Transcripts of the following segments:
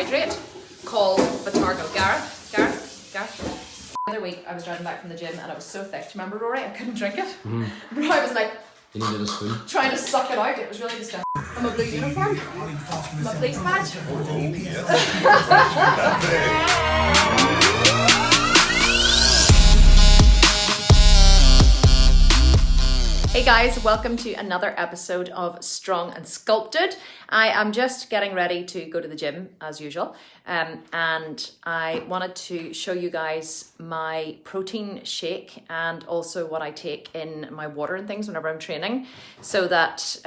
carbohydrate called Vitargo. Gareth? The other week I was driving back from the gym and it was so thick. Do you remember, Rory? I couldn't drink it. Rory was like, you needed a spoon. Trying to suck it out. It was really disgusting. I'm a blue uniform. I'm a police badge. Hey guys, welcome to another episode of Strong and Sculpted. I am just getting ready to go to the gym as usual, and I wanted to show you guys my protein shake and also what I take in my water and things whenever I'm training, so that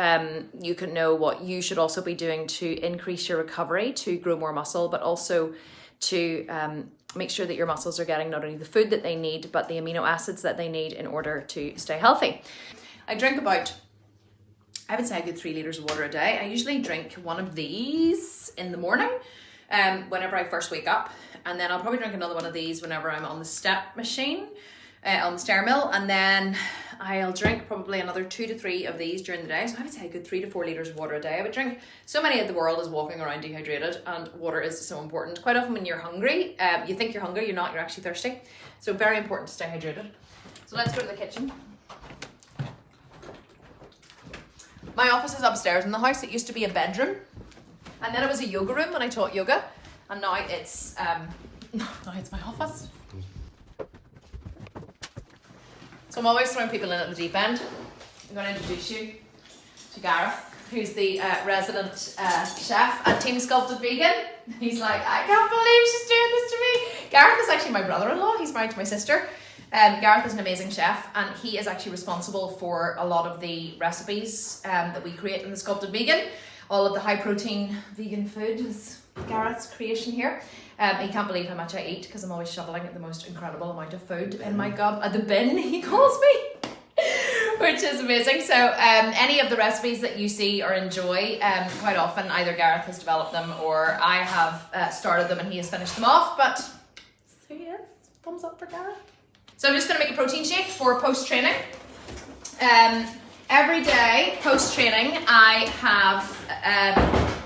you can know what you should also be doing to increase your recovery, to grow more muscle, but also to make sure that your muscles are getting not only the food that they need, but the amino acids that they need in order to stay healthy. I drink about, I would say a good 3 litres of water a day. I usually drink one of these in the morning whenever I first wake up. And then I'll probably drink another one of these whenever I'm on the step machine, on the stair mill. And then I'll drink probably another 2 to 3 of these during the day. So I would say a good 3 to 4 litres of water a day. I would drink. So many of the world is walking around dehydrated, and water is so important. Quite often when you're hungry, you think you're hungry, you're not, you're actually thirsty. So very important to stay hydrated. So let's go to the kitchen. My office is upstairs in the house. It used to be a bedroom, and then it was a yoga room when I taught yoga, and now it's my office. So I'm always throwing people in at the deep end. I'm going to introduce you to Gareth, who's the resident chef at Team Sculpted Vegan. He's like, I can't believe she's doing this to me. Gareth is actually my brother-in-law. He's married to my sister. Gareth is an amazing chef, and he is actually responsible for a lot of the recipes that we create in the Sculpted Vegan. All of the high protein vegan food is Gareth's creation here. He can't believe how much I eat because I'm always shoveling the most incredible amount of food in my the bin, he calls me, which is amazing. So any of the recipes that you see or enjoy, quite often either Gareth has developed them or I have started them and he has finished them off. But so yes, thumbs up for Gareth. So I'm just going to make a protein shake for post-training. Every day post-training I have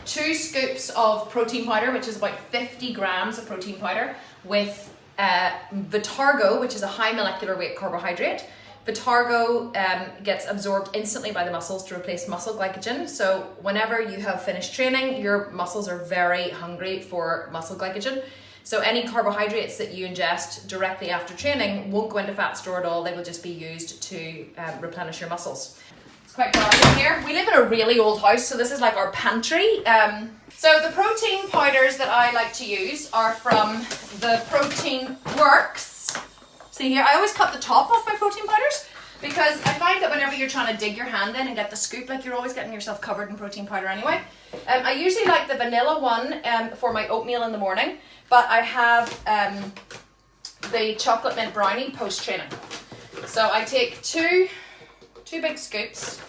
2 scoops of protein powder, which is about 50 grams of protein powder, with Vitargo, which is a high molecular weight carbohydrate. Vitargo gets absorbed instantly by the muscles to replace muscle glycogen. So whenever you have finished training, your muscles are very hungry for muscle glycogen. So any carbohydrates that you ingest directly after training won't go into fat store at all. They will just be used to replenish your muscles. It's quite dark in here. We live in a really old house, so this is like our pantry. So the protein powders that I like to use are from the Protein Works. See here, I always cut the top off my protein powders because I find that whenever you're trying to dig your hand in and get the scoop, like you're always getting yourself covered in protein powder anyway. I usually like the vanilla one for my oatmeal in the morning. But I have the chocolate mint brownie post-training. So I take two big scoops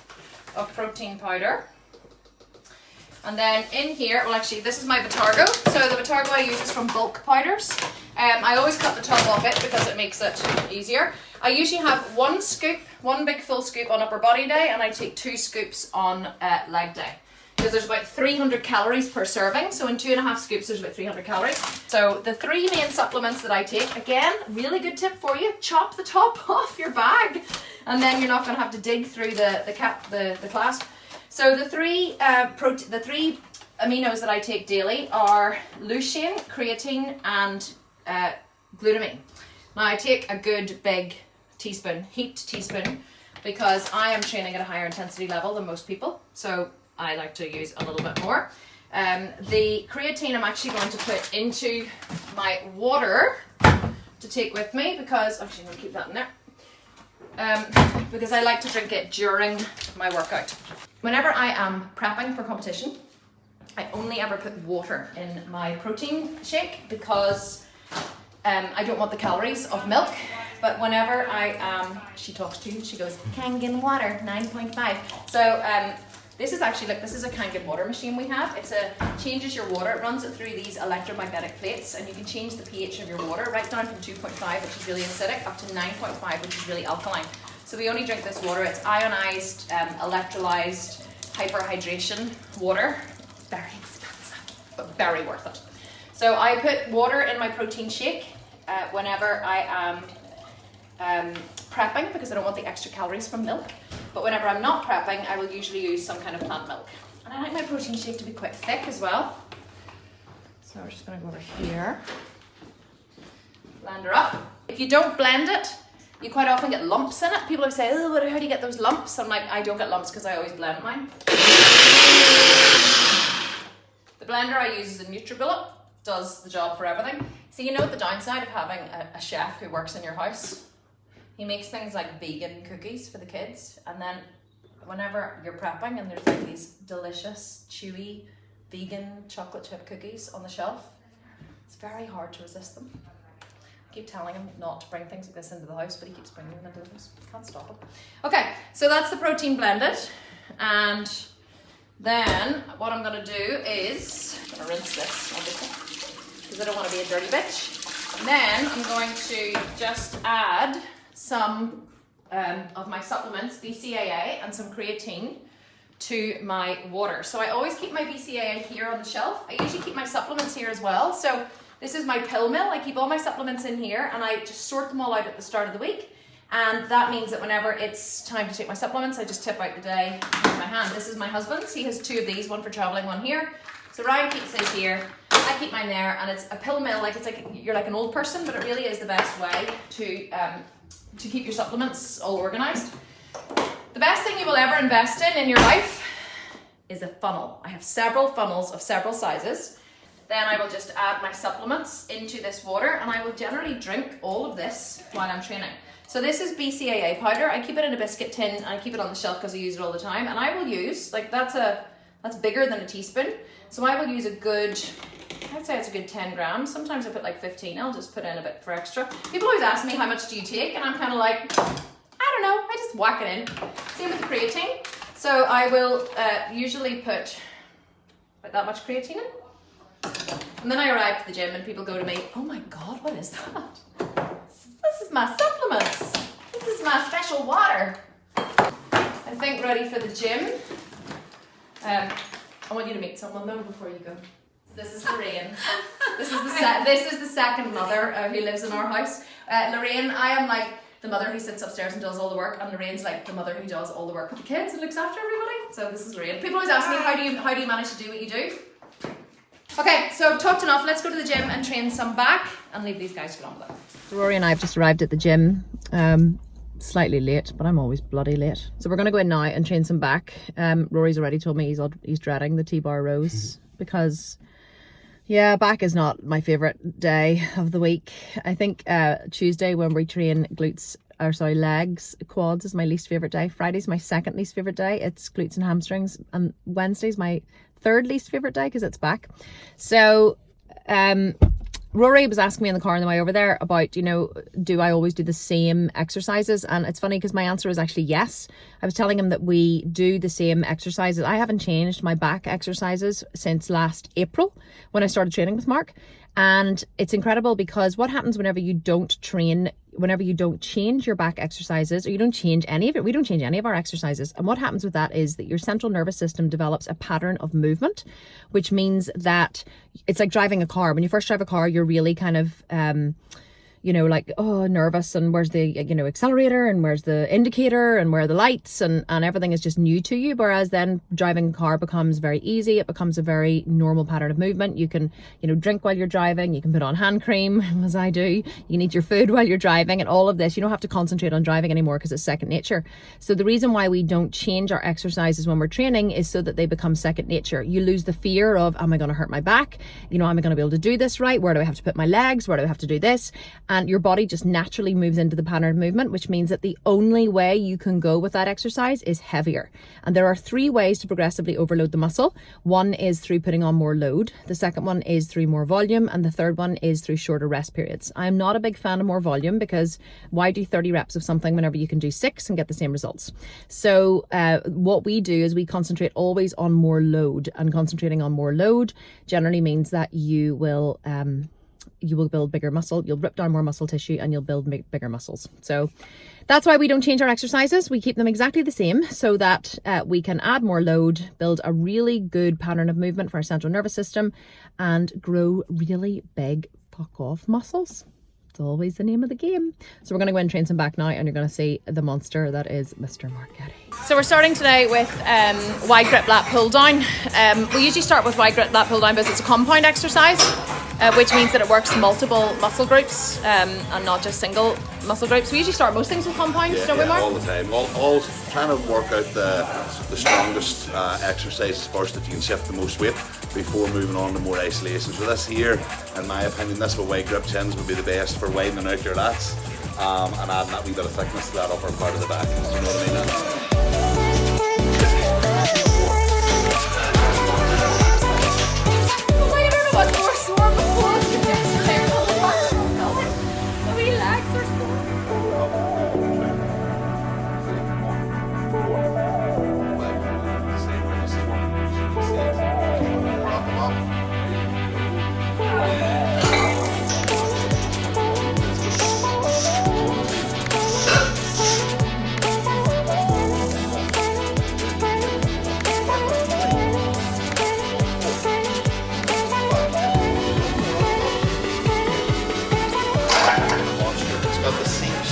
of protein powder. And then in here, well actually this is my Vitargo. So the Vitargo I use is from bulk powders. I always cut the top off it because it makes it easier. I usually have 1 scoop, 1 big full scoop on upper body day, and I take 2 scoops on leg day. Because there's about 300 calories per serving, so in 2.5 scoops there's about 300 calories. So the 3 main supplements that I take, again, really good tip for you, chop the top off your bag, and then you're not going to have to dig through the clasp. So the 3 aminos that I take daily are leucine, creatine, and glutamine. Now I take a good big teaspoon, heaped teaspoon, because I am training at a higher intensity level than most people. So I like to use a little bit more. The creatine I'm actually going to put into my water to take with me because, actually I'm going to keep that in there, because I like to drink it during my workout. Whenever I am prepping for competition, I only ever put water in my protein shake because I don't want the calories of milk. But whenever she talks to you, she goes, Kangen water, 9.5. So this is actually this is a Kangen water machine we have. Changes your water. It runs it through these electromagnetic plates, and you can change the pH of your water right down from 2.5, which is really acidic, up to 9.5, which is really alkaline. So we only drink this water. It's ionized, electrolyzed, hyperhydration water. Very expensive, but very worth it. So I put water in my protein shake whenever I am prepping, because I don't want the extra calories from milk. But whenever I'm not prepping, I will usually use some kind of plant milk. And I like my protein shake to be quite thick as well. So we're just gonna go over here. Blend her up. If you don't blend it, you quite often get lumps in it. People always say, oh, how do you get those lumps? I'm like, I don't get lumps because I always blend mine. The blender I use is a NutriBullet. Does the job for everything. So you know what the downside of having a chef who works in your house? He makes things like vegan cookies for the kids, and then whenever you're prepping and there's like these delicious, chewy, vegan chocolate chip cookies on the shelf, it's very hard to resist them. I keep telling him not to bring things like this into the house, but he keeps bringing them into the house. Can't stop him. Okay, so that's the protein blended, and then what I'm gonna do is, I'm gonna rinse this, obviously, because I don't want to be a dirty bitch. And then I'm going to just add some of my supplements, BCAA and some creatine, to my water. So I always keep my BCAA here on the shelf. I usually keep my supplements here as well. So this is my pill mill. I keep all my supplements in here and I just sort them all out at the start of the week. And that means that whenever it's time to take my supplements, I just tip out the day with my hand. This is my husband's. He has two of these, one for traveling, one here. So Ryan keeps his here, I keep mine there, and it's a pill mill. Like, it's like you're like an old person, but it really is the best way to keep your supplements all organized. The best thing you will ever invest in your life is a funnel. I have several funnels of several sizes. Then I will just add my supplements into this water, and I will generally drink all of this while I'm training. So this is BCAA powder. I keep it in a biscuit tin, and I keep it on the shelf because I use it all the time. And I will use, like, that's bigger than a teaspoon. So I will use a good, I'd say it's a good 10 grams. Sometimes I put like 15. I'll just put in a bit for extra. People always ask me, how much do you take? And I'm kind of like, I don't know. I just whack it in. Same with the creatine. So I will usually put about that much creatine in. And then I arrive at the gym and people go to me, oh my God, what is that? This is my supplements. This is my special water. I think ready for the gym. I want you to meet someone though before you go. This is Lorraine. This is the second mother who lives in our house. Lorraine, I am like the mother who sits upstairs and does all the work, and Lorraine's like the mother who does all the work with the kids and looks after everybody. So this is Lorraine. People always ask me, how do you manage to do what you do? Okay, so I've talked enough. Let's go to the gym and train some back and leave these guys to get on with it. Rory and I have just arrived at the gym. Slightly late, but I'm always bloody late. So we're going to go in now and train some back. Rory's already told me he's dreading the T-bar rows because, yeah, back is not my favourite day of the week. I think Tuesday when we train legs, quads is my least favourite day. Friday's my second least favourite day. It's glutes and hamstrings. And Wednesday's my third least favourite day because it's back. So Rory was asking me in the car on the way over there about, do I always do the same exercises? And it's funny because my answer is actually yes. I was telling him that we do the same exercises. I haven't changed my back exercises since last April when I started training with Mark. And it's incredible because what happens whenever you don't train, whenever you don't change your back exercises, or you don't change any of it, we don't change any of our exercises. And what happens with that is that your central nervous system develops a pattern of movement, which means that it's like driving a car. When you first drive a car, you're really kind of, like, oh, nervous, and where's the, accelerator, and where's the indicator, and where are the lights, and everything is just new to you. Whereas then driving a car becomes very easy. It becomes a very normal pattern of movement. You can, drink while you're driving. You can put on hand cream, as I do. You can eat your food while you're driving, and all of this. You don't have to concentrate on driving anymore because it's second nature. So the reason why we don't change our exercises when we're training is so that they become second nature. You lose the fear of, am I going to hurt my back? Am I going to be able to do this right? Where do I have to put my legs? Where do I have to do this? And your body just naturally moves into the pattern of movement, which means that the only way you can go with that exercise is heavier. And there are 3 ways to progressively overload the muscle. One is through putting on more load. The second one is through more volume. And the third one is through shorter rest periods. I'm not a big fan of more volume because why do 30 reps of something whenever you can do 6 and get the same results? So what we do is we concentrate always on more load, and concentrating on more load generally means that you will you will build bigger muscle, you'll rip down more muscle tissue, and you'll build bigger muscles. So that's why we don't change our exercises. We keep them exactly the same so that we can add more load, build a really good pattern of movement for our central nervous system, and grow really big fuck off muscles. It's always the name of the game. So we're going to go and train some back now, and you're going to see the monster that is Mr. Marchetti. So we're starting today with wide grip lat pull down. We usually start with wide grip lat pull down because it's a compound exercise, which means that it works multiple muscle groups and not just single muscle groups. We usually start most things with compounds, don't we, Mark? All the time. All trying to work out the strongest exercises first that you can shift the most weight before moving on to more isolation. So this here, in my opinion, this with wide grip chins would be the best for widening out your lats and adding that wee bit of thickness to that upper part of the back. Do you know what I mean?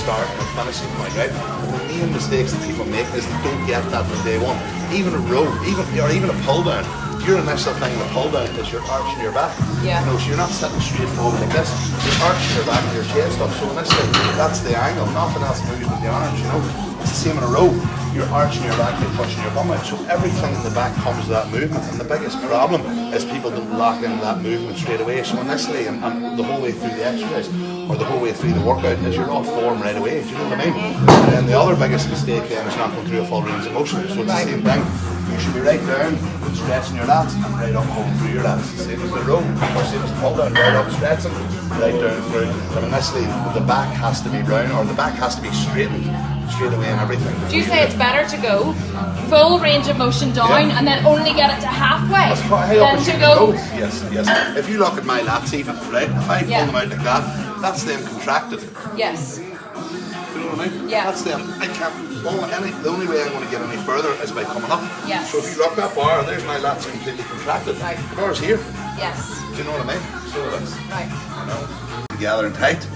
Start and finishing point, right? The main mistakes that people make is they don't get that from day one. Even a row, even a pull down. Your initial thing in the pull down is you're arching your back. Yeah. You know, so you're not sitting straight forward like this. You're arching your back and your chest up. So initially, that's the angle. Nothing else moves with the arms. You know, it's the same in a row. You're arching your back, you're pushing your bum out. So everything in the back comes to that movement. And the biggest problem is people don't lock into that movement straight away. So initially, and the whole way through the exercise, or the whole way through the workout, is you're off form right away. Do you know what I mean? And then the other biggest mistake then is not going through a full range of motion. So it's the same thing. You should be right down, stretching your lats, and right up going through your lats. Same as the row, or same as the pull down, right up stretching, right down through. But initially, the back has to be round, or the back has to be straightened straight away and everything. Do you say it's better to go full range of motion down and then only get it to halfway than to go? Yes. If you look at my lats even, right, if I pull them out like that, that's them contracted. Yes. Do you know what I mean? Yeah. That's them. I can't. The only way I'm going to get any further is by coming up. Yes. So if you look that bar, there's my lats completely contracted. Right. The bar's here. Yes. Do you know what I mean? So it is. Right. You know, together and tight.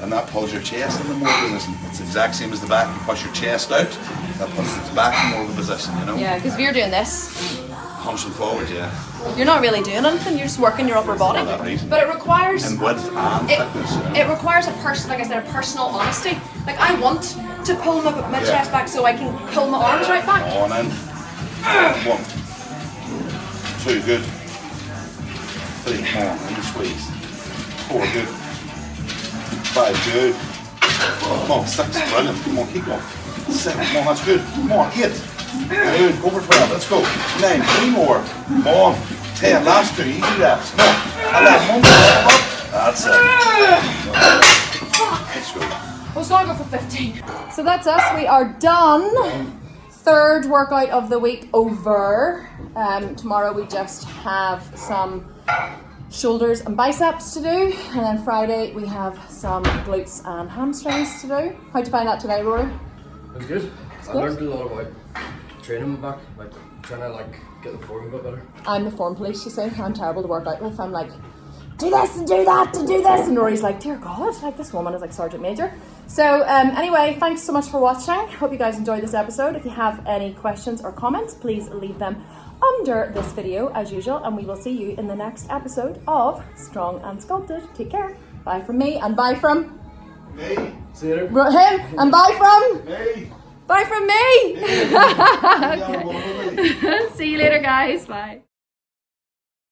And that pulls your chest into more of this. It's the exact same as the back. You push your chest out, that puts the back in more of a position, you know? Yeah, because if you're doing this, punching forward, yeah. You're not really doing anything, you're just working your upper body. For that reason. But it requires... And width and thickness, you know? It requires a person, like I said, a personal honesty. Like I want to pull my chest back so I can pull my arms right back. On in. 1, 2, good. 3, come on, and squeeze. 4, good. 5, good. Come on, 6, brilliant. Come on, keep going. 7, come on, that's good. Come on, 8. Good, go for 12, let's go. 9, 3 more. Come on. 10, last 2, easy reps. Come on. 11, 1 more. That's it. Let's go. I was going to go for 15. So that's us, we are done. Third workout of the week over. Tomorrow we just have some shoulders and biceps to do, and then Friday we have some glutes and hamstrings to do. How'd you find that today, Rory? It was good. I learned a lot about training my back, like trying to get the form a bit better. I'm the form police, you see. I'm terrible to work out with. I'm like, do this and do that and do this, and Rory's like, dear God, like this woman is like Sergeant Major. So anyway, thanks so much for watching. Hope you guys enjoyed this episode. If you have any questions or comments, please leave them under this video as usual, and we will see you in the next episode of Strong and Sculpted. Take care. Bye from me, and bye from Me. See you later. him, and bye from Me. bye from me. See you later, guys. Bye.